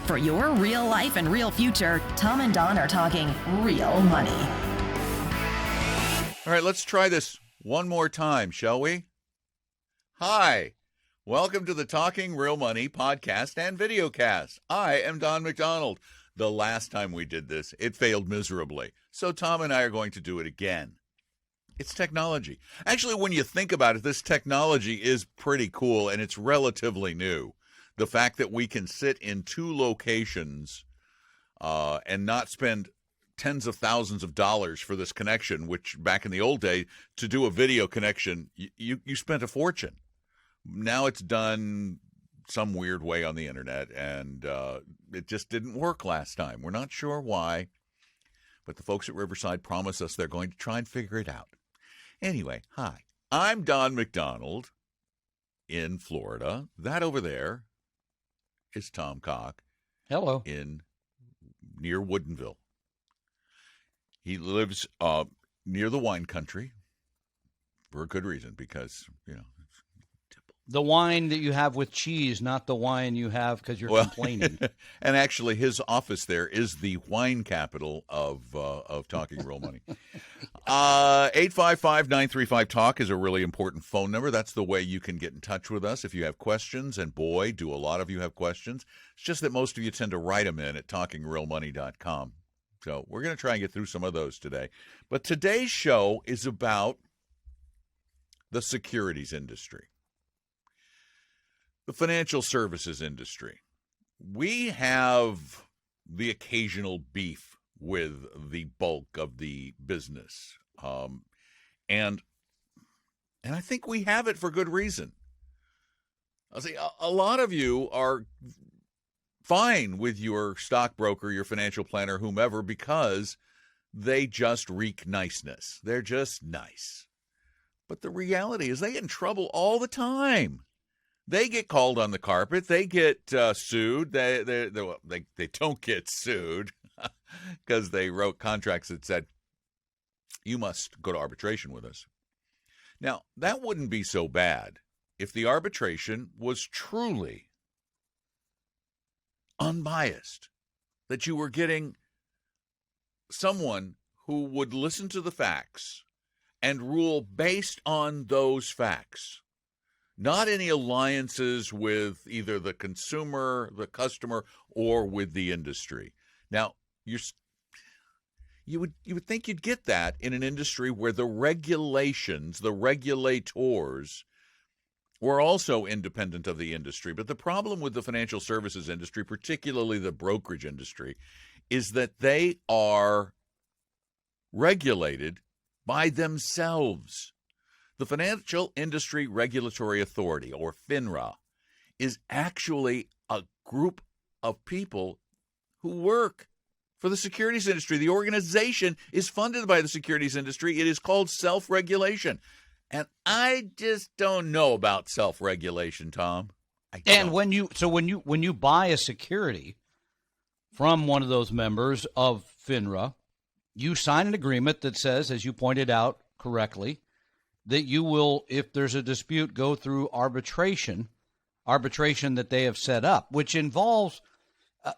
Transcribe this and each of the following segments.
For your real life and real future, Tom and Don are talking real money. All right, let's try this one more time, shall we? Hi, welcome to the Talking Real Money podcast and videocast. I am Don McDonald. The last time we did this, it failed miserably. So Tom and I are going to do it again. It's technology. Actually, when you think about it, this technology is pretty cool, and it's relatively new. The fact that we can sit in two locations and not spend tens of thousands of dollars for this connection, which back in the old day, to do a video connection, you spent a fortune. Now it's done some weird way on the internet, and it just didn't work last time. We're not sure why, but the folks at Riverside promise us they're going to try and figure it out. Anyway, hi. I'm Don McDonald in Florida. That over there is Tom Cock. Hello. Near Woodinville. He lives near the wine country for a good reason, because, you know, the wine that you have with cheese, not the wine you have because you're complaining. And actually, his office there is the wine capital of Talking Real Money. 855-935-TALK is a really important phone number. That's the way you can get in touch with us if you have questions. And boy, do a lot of you have questions. It's just that most of you tend to write them in at talkingrealmoney.com. So we're going to try and get through some of those today. But today's show is about the securities industry. The financial services industry. We have the occasional beef with the bulk of the business. And I think we have it for good reason. I'll say a lot of you are fine with your stockbroker, your financial planner, whomever, because they just reek niceness. They're just nice. But the reality is they get in trouble all the time. They get called on the carpet. They get sued. They don't get sued because they wrote contracts that said, you must go to arbitration with us. Now, that wouldn't be so bad if the arbitration was truly unbiased, that you were getting someone who would listen to the facts and rule based on those facts. Not any alliances with either the consumer, the customer, or with the industry. Now, you would think you'd get that in an industry where the regulations, the regulators, were also independent of the industry. But the problem with the financial services industry, particularly the brokerage industry, is that they are regulated by themselves. The Financial Industry Regulatory Authority, or FINRA, is actually a group of people who work for the securities industry. The organization is funded by the securities industry. It is called self-regulation. And I just don't know about self-regulation, Tom. And when you buy a security from one of those members of FINRA, you sign an agreement that says, as you pointed out correctly, that you will, if there's a dispute, go through arbitration that they have set up, which involves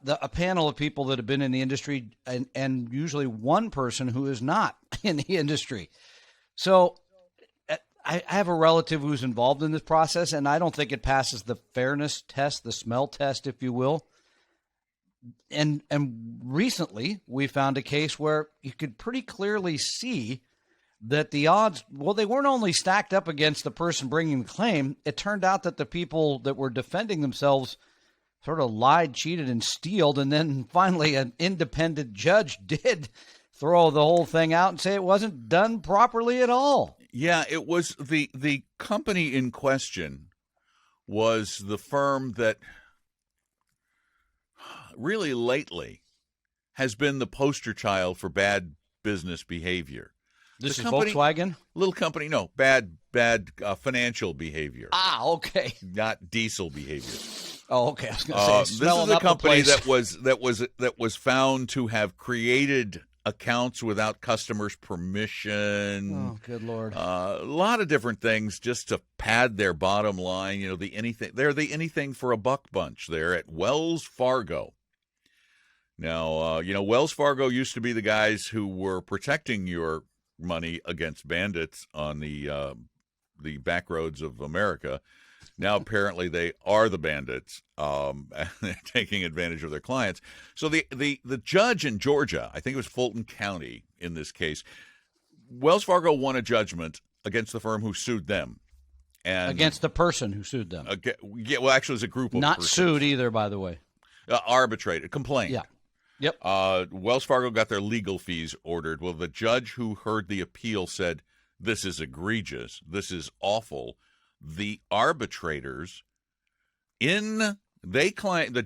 a panel of people that have been in the industry and usually one person who is not in the industry. So I have a relative who's involved in this process, and I don't think it passes the fairness test, the smell test, if you will. And recently we found a case where you could pretty clearly see that the odds, well, they weren't only stacked up against the person bringing the claim. It turned out that the people that were defending themselves sort of lied, cheated, and stealed. And then finally an independent judge did throw the whole thing out and say it wasn't done properly at all. Yeah, it was the company in question was the firm that really lately has been the poster child for bad business behavior. This is Volkswagen? Little company, no, bad financial behavior. Ah, okay. Not diesel behavior. Oh, okay. I was going to say, this is a company that was found to have created accounts without customers' permission. Oh, good Lord. A lot of different things just to pad their bottom line. You know, they're the anything for a buck bunch there at Wells Fargo. Now, Wells Fargo used to be the guys who were protecting your money against bandits on the back roads of America. Now, apparently, they are the bandits, taking advantage of their clients. So the judge in Georgia, I think it was Fulton County in this case, Wells Fargo won a judgment against the firm who sued them. And against the person who sued them. Yeah, well, actually, it's a group of Not persons. sued either, by the way. Arbitrated, complained. Yeah. Yep. Wells Fargo got their legal fees ordered. Well, the judge who heard the appeal said, this is egregious. This is awful. The arbitrators, the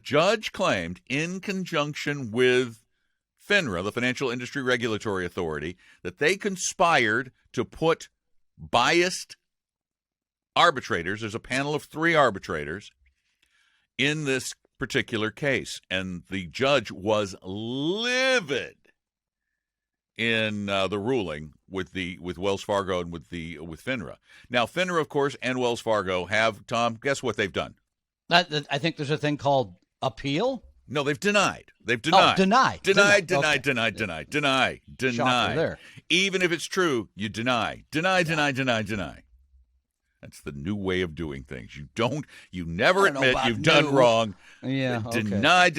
judge claimed in conjunction with FINRA, the Financial Industry Regulatory Authority, that they conspired to put biased arbitrators, there's a panel of 3 arbitrators, in this particular case, and the judge was livid in the ruling with Wells Fargo and with FINRA. Now, FINRA, of course, and Wells Fargo have, Tom, guess what they've done? I think there's a thing called appeal. No, they've denied. They've denied. Oh, denied. Denied. Shocker there. Even if it's true, you deny. Deny. That's the new way of doing things. You never admit you've done wrong. Yeah. Okay. Deny.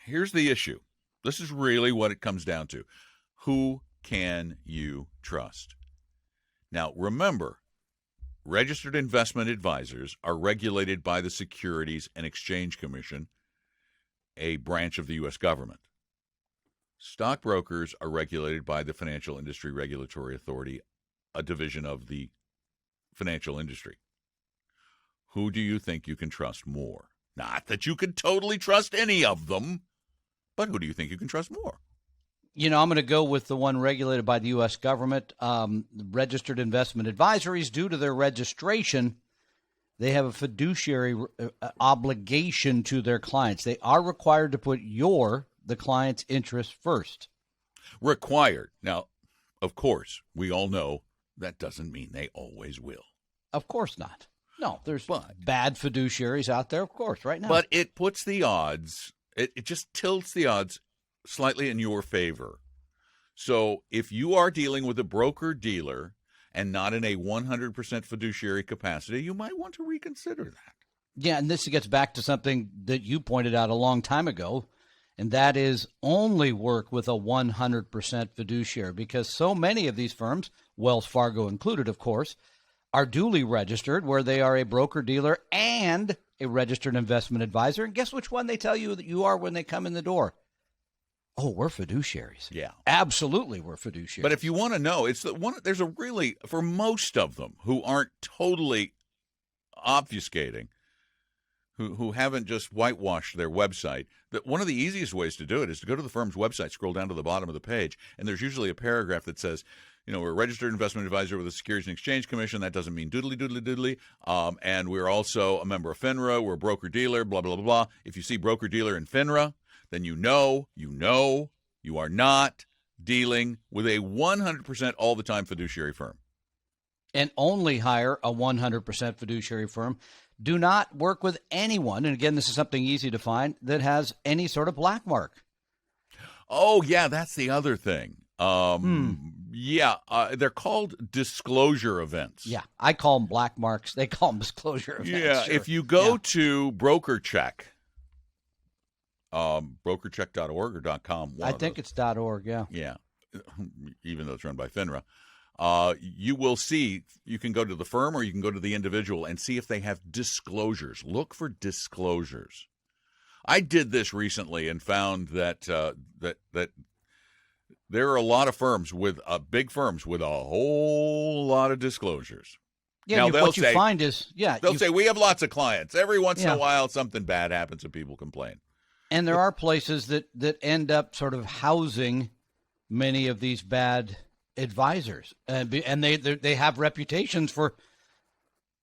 Here's the issue. This is really what it comes down to. Who can you trust? Now, remember, registered investment advisors are regulated by the Securities and Exchange Commission, a branch of the U.S. government. Stockbrokers are regulated by the Financial Industry Regulatory Authority, a division of the financial industry. Who do you think you can trust more? Not that you can totally trust any of them, but who do you think you can trust more? I'm going to go with the one regulated by the U.S. government. Registered investment advisories, due to their registration, they have a fiduciary obligation to their clients. They are required to put the client's interest first. Required. Now, of course, we all know that doesn't mean they always will. Of course not. No, there's bad fiduciaries out there, of course, right now. But it puts the odds, it just tilts the odds slightly in your favor. So if you are dealing with a broker-dealer and not in a 100% fiduciary capacity, you might want to reconsider that. Yeah, and this gets back to something that you pointed out a long time ago, and that is only work with a 100% fiduciary, because so many of these firms, Wells Fargo included, of course, are duly registered, where they are a broker-dealer and a registered investment advisor. And guess which one they tell you that you are when they come in the door? Oh, we're fiduciaries. Yeah. Absolutely, we're fiduciaries. But if you want to know, there's a really, for most of them who aren't totally obfuscating, who haven't just whitewashed their website, that one of the easiest ways to do it is to go to the firm's website, scroll down to the bottom of the page, and there's usually a paragraph that says, we're a registered investment advisor with the Securities and Exchange Commission. That doesn't mean doodly. And we're also a member of FINRA. We're a broker-dealer, blah, blah, blah, blah. If you see broker-dealer in FINRA, then you know you are not dealing with a 100% all-the-time fiduciary firm. And only hire a 100% fiduciary firm. Do not work with anyone, and again, this is something easy to find, that has any sort of black mark. Oh, yeah, that's the other thing. Yeah, they're called disclosure events. Yeah, I call them black marks. They call them disclosure events. Yeah, sure. If you go to BrokerCheck, brokercheck.org or .com. I think it's .org, yeah. Yeah, even though it's run by FINRA. You will see, you can go to the firm or you can go to the individual and see if they have disclosures. Look for disclosures. I did this recently and found that that there are a lot of firms with big firms with a whole lot of disclosures. Yeah, now, what you find is, they'll say, we have lots of clients. Every once in a while, something bad happens and people complain. And there are places that end up sort of housing many of these bad advisors, and they have reputations for,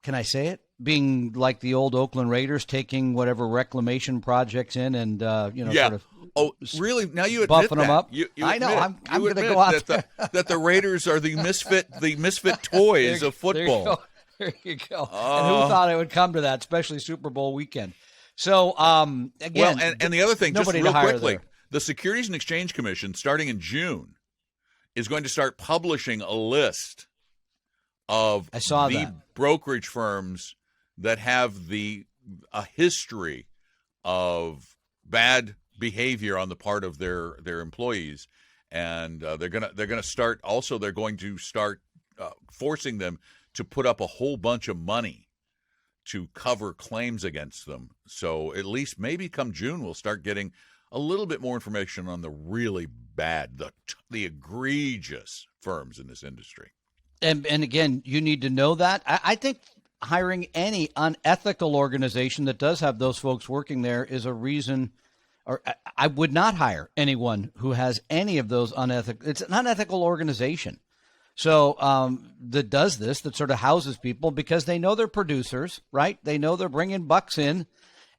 can I say it, being like the old Oakland Raiders, taking whatever reclamation projects in and sort of. Oh, really? Now you admit buffing them up. You I know. I'm going to admit go out that the Raiders are the misfit toys of football. There you go. And who thought it would come to that, especially Super Bowl weekend? So, again, well, and the other thing, just nobody real to hire quickly, there. the Securities and Exchange Commission, starting in June, is going to start publishing a list of the brokerage firms that have a history of bad behavior on the part of their employees, and they're going to start forcing them to put up a whole bunch of money to cover claims against them. So at least maybe come June we'll start getting a little bit more information on the really bad, the egregious firms in this industry. And again, you need to know that. I think hiring any unethical organization that does have those folks working there is a reason, or I would not hire anyone who has any of those unethical. It's an unethical organization. So that does this, that sort of houses people because they know they're producers, right? They know they're bringing bucks in,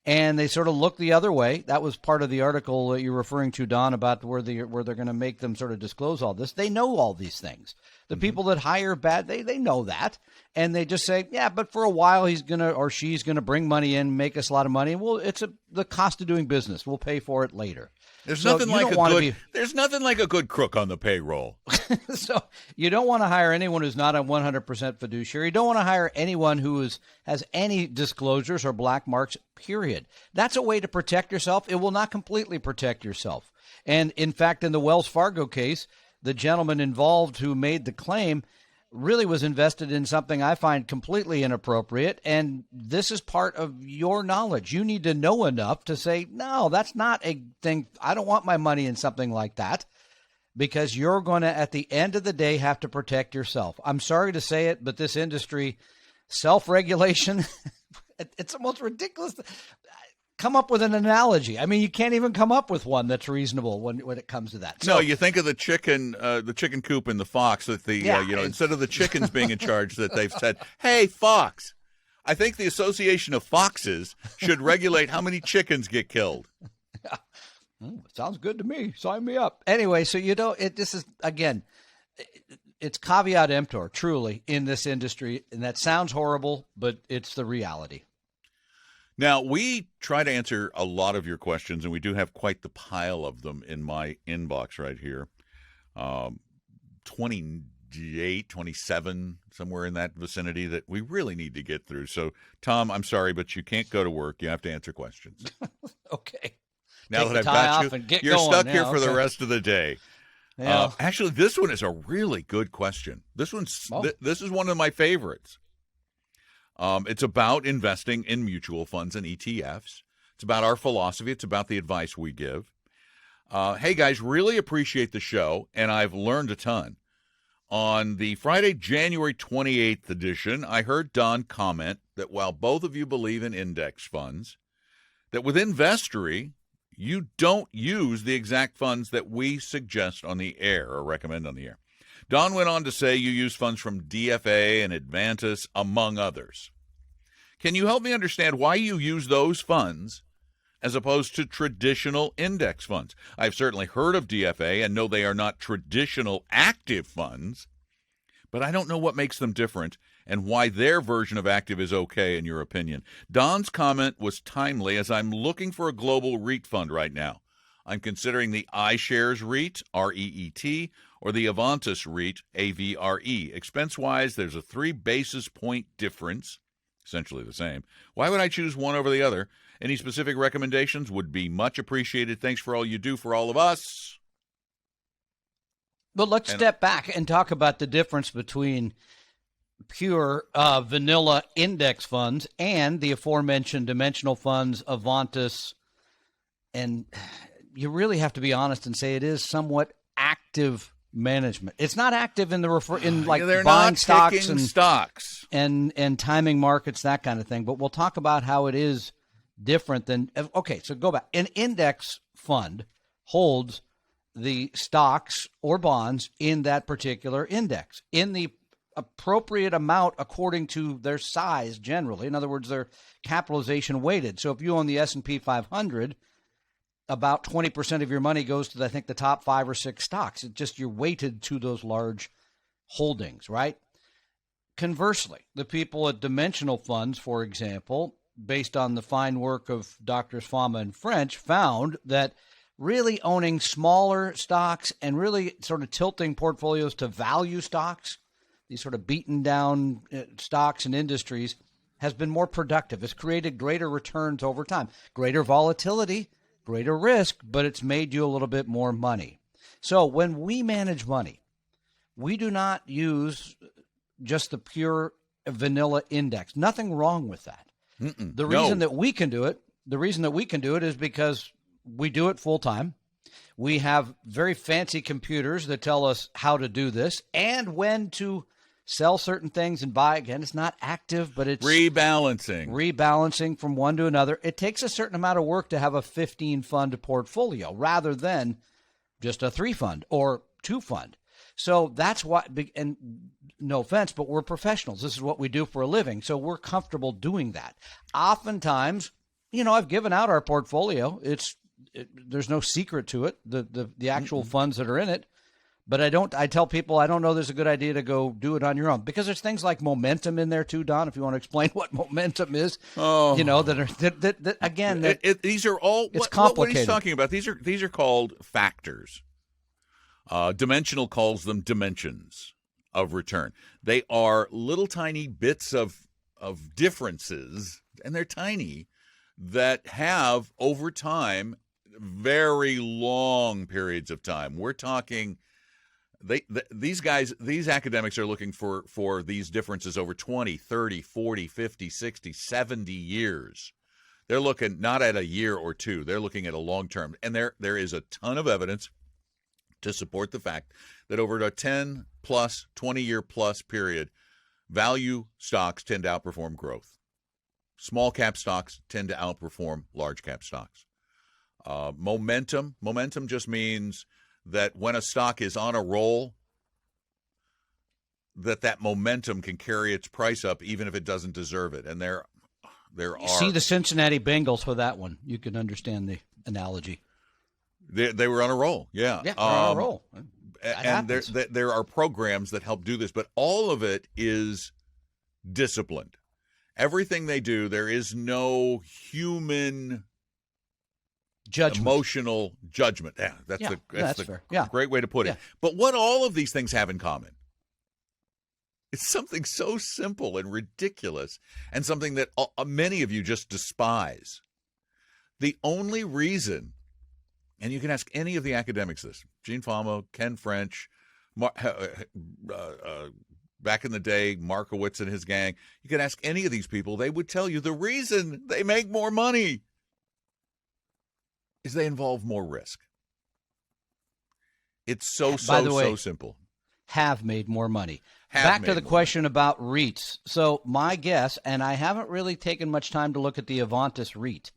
and they sort of look the other way. That was part of the article that you're referring to, Don, about where they're going to make them sort of disclose all this. They know all these things. The people that hire bad, they know that. And they just say, yeah, but for a while he's going to or she's going to bring money in, make us a lot of money. Well, it's the cost of doing business. We'll pay for it later. There's nothing like a good crook on the payroll. So you don't want to hire anyone who's not a 100% fiduciary. You don't want to hire anyone who has any disclosures or black marks, period. That's a way to protect yourself. It will not completely protect yourself. And in fact, in the Wells Fargo case, the gentleman involved who made the claim really was invested in something I find completely inappropriate. And this is part of your knowledge. You need to know enough to say, no, that's not a thing. I don't want my money in something like that, because you're going to, at the end of the day, have to protect yourself. I'm sorry to say it, but this industry, self-regulation, it's the most ridiculous. Come up with an analogy. I mean, you can't even come up with one that's reasonable when it comes to that. So, no, you think of the chicken coop and the fox. That instead of the chickens being in charge, that they've said, "Hey, fox, I think the Association of Foxes should regulate how many chickens get killed." Sounds good to me. Sign me up. Anyway, so this is again, it's caveat emptor, truly, in this industry, and that sounds horrible, but it's the reality. Now, we try to answer a lot of your questions, and we do have quite the pile of them in my inbox right here. 28, 27, somewhere in that vicinity that we really need to get through. So, Tom, I'm sorry, but you can't go to work. You have to answer questions. Okay. Now that I've got you, you're stuck here for the rest of the day. Yeah. Actually, this one is a really good question. This is one of my favorites. It's about investing in mutual funds and ETFs. It's about our philosophy. It's about the advice we give. Hey, guys, really appreciate the show, and I've learned a ton. On the Friday, January 28th edition, I heard Don comment that while both of you believe in index funds, that with Investory, you don't use the exact funds that we suggest on the air or recommend on the air. Don went on to say you use funds from DFA and Avantis, among others. Can you help me understand why you use those funds as opposed to traditional index funds? I've certainly heard of DFA and know they are not traditional active funds, but I don't know what makes them different and why their version of active is okay in your opinion. Don's comment was timely as I'm looking for a global REIT fund right now. I'm considering the iShares REIT, REET, or the Avantis REIT, AVRE. Expense-wise, there's a 3 basis point difference, essentially the same. Why would I choose one over the other? Any specific recommendations would be much appreciated. Thanks for all you do for all of us. But let's step back and talk about the difference between pure vanilla index funds and the aforementioned dimensional funds, Avantis, and you really have to be honest and say it is somewhat active management. It's not active in they're buying not stocks and timing markets, that kind of thing. But we'll talk about how it is different than. Okay, so go back. An index fund holds the stocks or bonds in that particular index in the appropriate amount according to their size generally. In other words, they're capitalization weighted. So if you own the S&P 500, about 20% of your money goes to, I think, the top 5 or 6 stocks. It's just you're weighted to those large holdings, right? Conversely, the people at dimensional funds, for example, based on the fine work of Drs. Fama and French, found that really owning smaller stocks and really sort of tilting portfolios to value stocks, these sort of beaten down stocks and industries, has been more productive. It's created greater returns over time, greater volatility, greater risk, but it's made you a little bit more money. So when we manage money, we do not use just the pure vanilla index. Nothing wrong with that. The reason that we can do it is because we do it full time. We have very fancy computers that tell us how to do this and when to sell certain things and buy. Again, it's not active, but it's rebalancing from one to another. It takes a certain amount of work to have a 15 fund portfolio rather than just a 3 fund or 2 fund. So that's why, and no offense, but we're professionals. This is what we do for a living. So we're comfortable doing that. Oftentimes, I've given out our portfolio. There's no secret to it, the actual funds that are in it. But I tell people, I don't know there's a good idea to go do it on your own, because there's things like momentum in there too, Don, if you want to explain what momentum is. These are all, it's what complicated. he's talking about, these are called factors. Dimensional calls them dimensions of return. They are little tiny bits of differences, and they're tiny, that have over time very long periods of time. We're talking these academics are looking for these differences over 20, 30, 40, 50, 60, 70 years. They're looking not at a year or two. They're looking at a long term. And there is a ton of evidence to support the fact that over a 10 plus, 20-year plus period, value stocks tend to outperform growth. Small cap stocks tend to outperform large cap stocks. Momentum just means that when a stock is on a roll, that momentum can carry its price up even if it doesn't deserve it. And there are. See the Cincinnati Bengals for that one. You can understand the analogy. They were on a roll, yeah. Yeah, they're on a roll. And there are programs that help do this, but all of it is disciplined. Everything they do, there is no human emotional judgment. Yeah, that's the fair. Yeah. Great way to put it. Yeah. But what all of these things have in common, it's something so simple and ridiculous, and something that many of you just despise. The only reason, and you can ask any of the academics this, Gene Fama, Ken French, back in the day, Markowitz and his gang, you can ask any of these people, they would tell you the reason they make more money is they involve more risk. It's so simple. Have made more money. Back to the question about REITs. So my guess, and I haven't really taken much time to look at the Avantis REIT,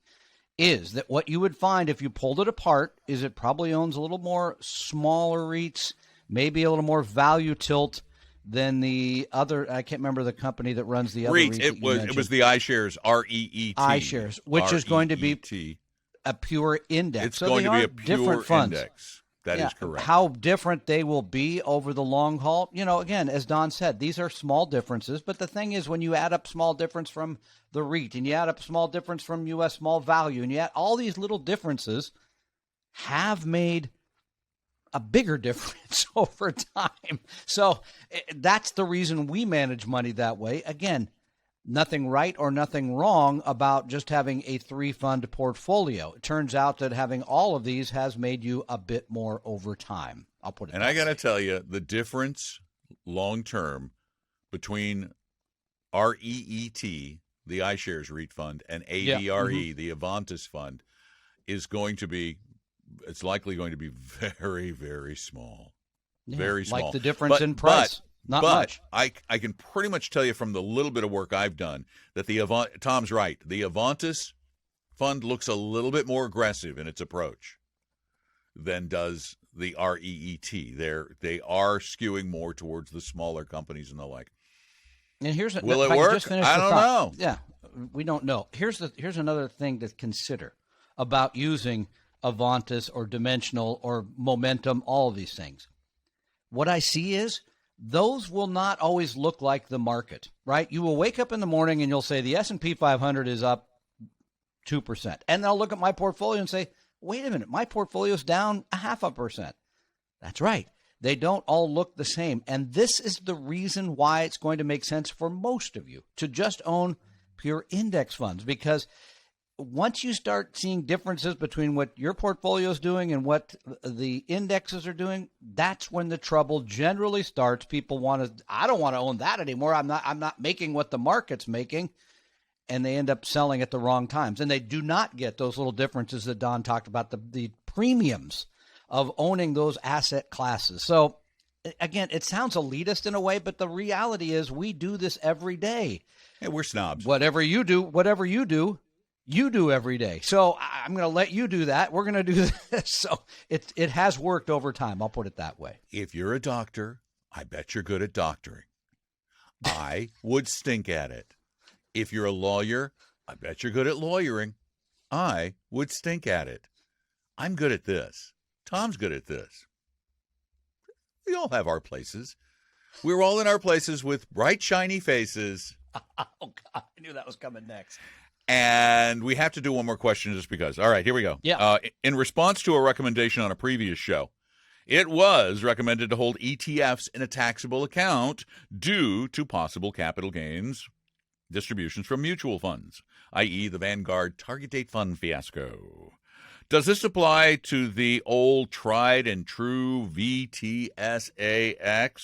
is that what you would find if you pulled it apart is it probably owns a little more smaller REITs, maybe a little more value tilt than the other. I can't remember the company that runs the other REIT. It was the iShares, REET. iShares, which is going to be a pure index. It's going to be a pure index. That is correct. How different they will be over the long haul, again, as Don said, these are small differences. But the thing is, when you add up small difference from the REIT and you add up small difference from U.S. small value, and you add all these little differences have made a bigger difference over time. So that's the reason we manage money that way. Again, nothing right or nothing wrong about just having a 3-fund portfolio. It turns out that having all of these has made you a bit more over time. I'll put it. And I got to tell you, the difference long term between REET, the iShares REIT fund, and AVRE, the Avantis fund, is going to be, it's likely going to be very, very small. Very small. Like the difference in price. Not much. I can pretty much tell you from the little bit of work I've done that Tom's right. The Avantis fund looks a little bit more aggressive in its approach than does the REET. They are skewing more towards the smaller companies and the like. And will it work? I don't know. Yeah, we don't know. Here's another thing to consider about using Avantis or dimensional or momentum, all of these things. What I see is those will not always look like the market, right? You will wake up in the morning and you'll say the S&P 500 is up 2%. And they'll look at my portfolio and say, wait a minute, my portfolio's down 0.5%. That's right. They don't all look the same. And this is the reason why it's going to make sense for most of you to just own pure index funds, because once you start seeing differences between what your portfolio is doing and what the indexes are doing, that's when the trouble generally starts. People want to, I don't want to own that anymore. I'm not making what the market's making. And they end up selling at the wrong times. And they do not get those little differences that Don talked about, the premiums of owning those asset classes. So again, it sounds elitist in a way, but the reality is we do this every day. Hey, we're snobs. Whatever you do every day. So I'm going to let you do that. We're going to do this. So it has worked over time. I'll put it that way. If you're a doctor, I bet you're good at doctoring. I would stink at it. If you're a lawyer, I bet you're good at lawyering. I would stink at it. I'm good at this. Tom's good at this. We all have our places. We're all in our places with bright, shiny faces. Oh, God, I knew that was coming next. And we have to do one more question just because. All right, here we go. Yeah. In response to a recommendation on a previous show, it was recommended to hold ETFs in a taxable account due to possible capital gains distributions from mutual funds, i.e. the Vanguard target date fund fiasco. Does this apply to the old tried and true VTSAX,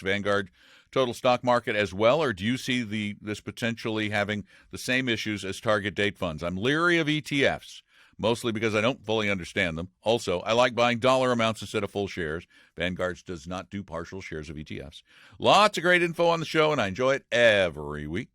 Vanguard Total Stock Market, as well, or do you see this potentially having the same issues as target date funds? I'm leery of ETFs, mostly because I don't fully understand them. Also, I like buying dollar amounts instead of full shares. Vanguard does not do partial shares of ETFs. Lots of great info on the show, and I enjoy it every week.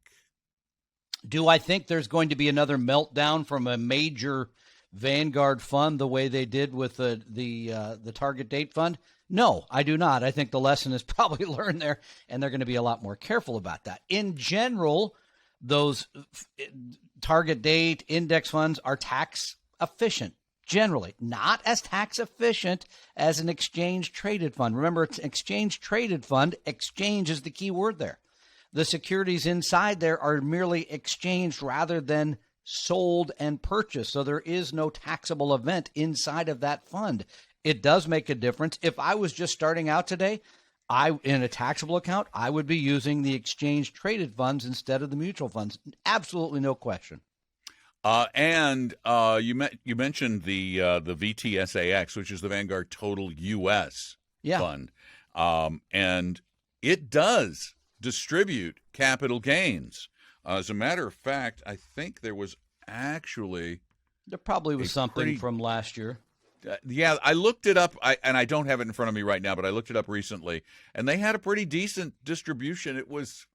Do I think there's going to be another meltdown from a major Vanguard fund the way they did with the target date fund? No, I do not. I think the lesson is probably learned there, and they're going to be a lot more careful about that. In general, those target date index funds are tax efficient, generally. Not as tax efficient as an exchange traded fund. Remember, it's an exchange traded fund. Exchange is the key word there. The securities inside there are merely exchanged rather than sold and purchased. So there is no taxable event inside of that fund. It does make a difference. If I was just starting out today, in a taxable account, I would be using the exchange traded funds instead of the mutual funds. Absolutely no question. And you mentioned the VTSAX, which is the Vanguard Total U.S. Fund. And it does distribute capital gains. As a matter of fact, I think there was actually... There probably was something from last year. Yeah, I looked it up, and I don't have it in front of me right now, but I looked it up recently, and they had a pretty decent distribution. It was...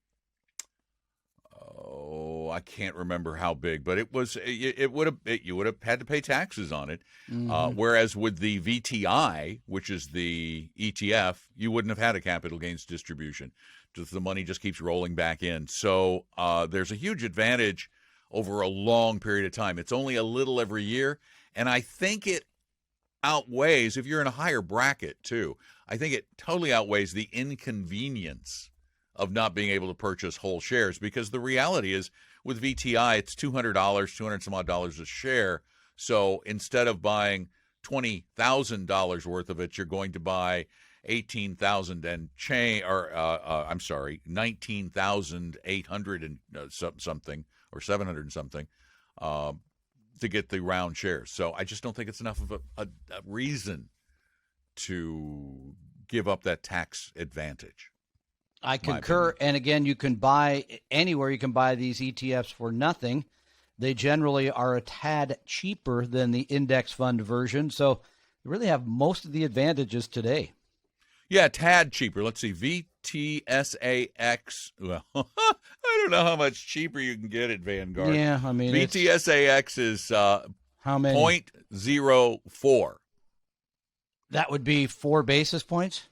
I can't remember how big, but it was. You would have had to pay taxes on it. Mm-hmm. Whereas with the VTI, which is the ETF, you wouldn't have had a capital gains distribution. Just the money just keeps rolling back in. So there's a huge advantage over a long period of time. It's only a little every year, and I think it outweighs, if you're in a higher bracket too, I think it totally outweighs the inconvenience of not being able to purchase whole shares, because the reality is with VTI, it's $200, $200 some odd dollars a share. So instead of buying $20,000 worth of it, you're going to buy 18,000 and change, or I'm sorry, 19,800 and something, or 700 and something, to get the round shares. So I just don't think it's enough of a reason to give up that tax advantage. I concur. And again, you can buy anywhere. You can buy these ETFs for nothing. They generally are a tad cheaper than the index fund version. So you really have most of the advantages today. Yeah, a tad cheaper. Let's see. VTSAX. Well, I don't know how much cheaper you can get at Vanguard. Yeah, I mean, VTSAX is how many? 0.04. That would be 4 basis points?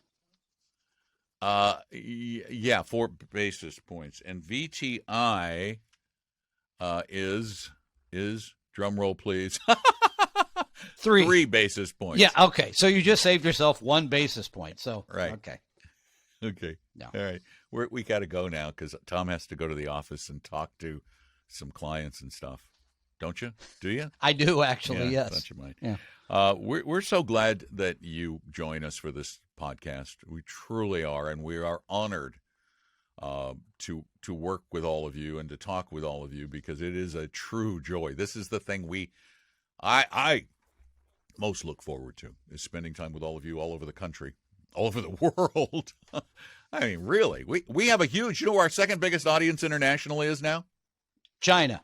Yeah, 4 basis points. And VTI is drum roll please. 3 basis points. Yeah, okay. So you just saved yourself 1 basis point. So right. Okay. Okay. No. All right. We got to go now because Tom has to go to the office and talk to some clients and stuff. Don't you? Do you? I do, actually, Yeah, yes. thought you might. Yeah. We're so glad that you join us for this podcast. We truly are, and we are honored to work with all of you and to talk with all of you because it is a true joy. This is the thing I most look forward to is spending time with all of you all over the country, all over the world. I mean, really, we have a huge. You know who our second biggest audience internationally is now? China.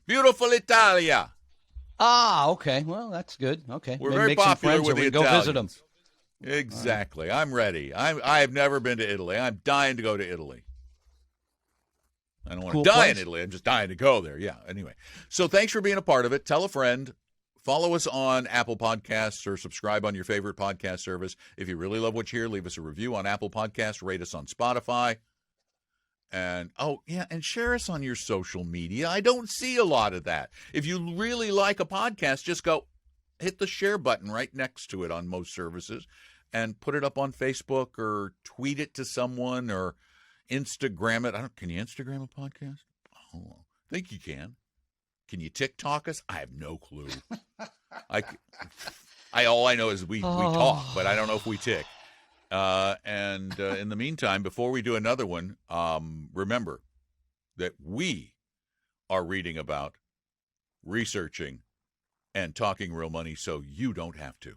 Beautiful Italia. Ah, okay. Well, that's good. Okay. We're Maybe very make some popular friends with or the we can go visit them. Italians. Exactly. I'm ready. I have never been to Italy. I'm dying to go to Italy. I don't want Cool to die place. in Italy. I'm just dying to go there. Yeah. Anyway, so thanks for being a part of it. Tell a friend. Follow us on Apple Podcasts or subscribe on your favorite podcast service. If you really love what you hear, leave us a review on Apple Podcasts. Rate us on Spotify. And, and share us on your social media. I don't see a lot of that. If you really like a podcast, just go hit the share button right next to it on most services and put it up on Facebook or tweet it to someone or Instagram it. Can you Instagram a podcast? Oh, I think you can. Can you TikTok us? I have no clue. All I know is we talk, but I don't know if we tick. In the meantime, before we do another one, remember that we are reading about, researching, and talking real money so you don't have to.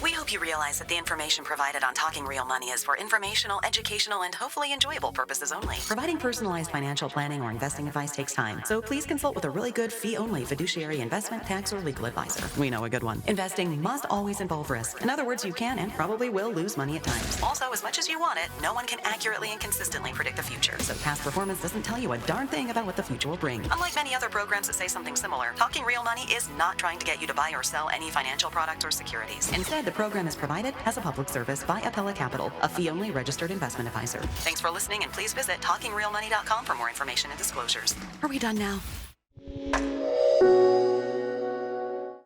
We hope you realize that the information provided on Talking Real Money is for informational, educational, and hopefully enjoyable purposes only. Providing personalized financial planning or investing advice takes time, so please consult with a really good fee-only fiduciary investment, tax, or legal advisor. We know a good one. Investing must always involve risk. In other words, you can and probably will lose money at times. Also, as much as you want it, no one can accurately and consistently predict the future. So past performance doesn't tell you a darn thing about what the future will bring. Unlike many other programs that say something similar, Talking Real Money is not trying to get you to buy or sell any financial products or securities. Instead, the program is provided as a public service by Appella Capital, a fee-only registered investment advisor. Thanks for listening, and please visit TalkingRealMoney.com for more information and disclosures. Are we done now?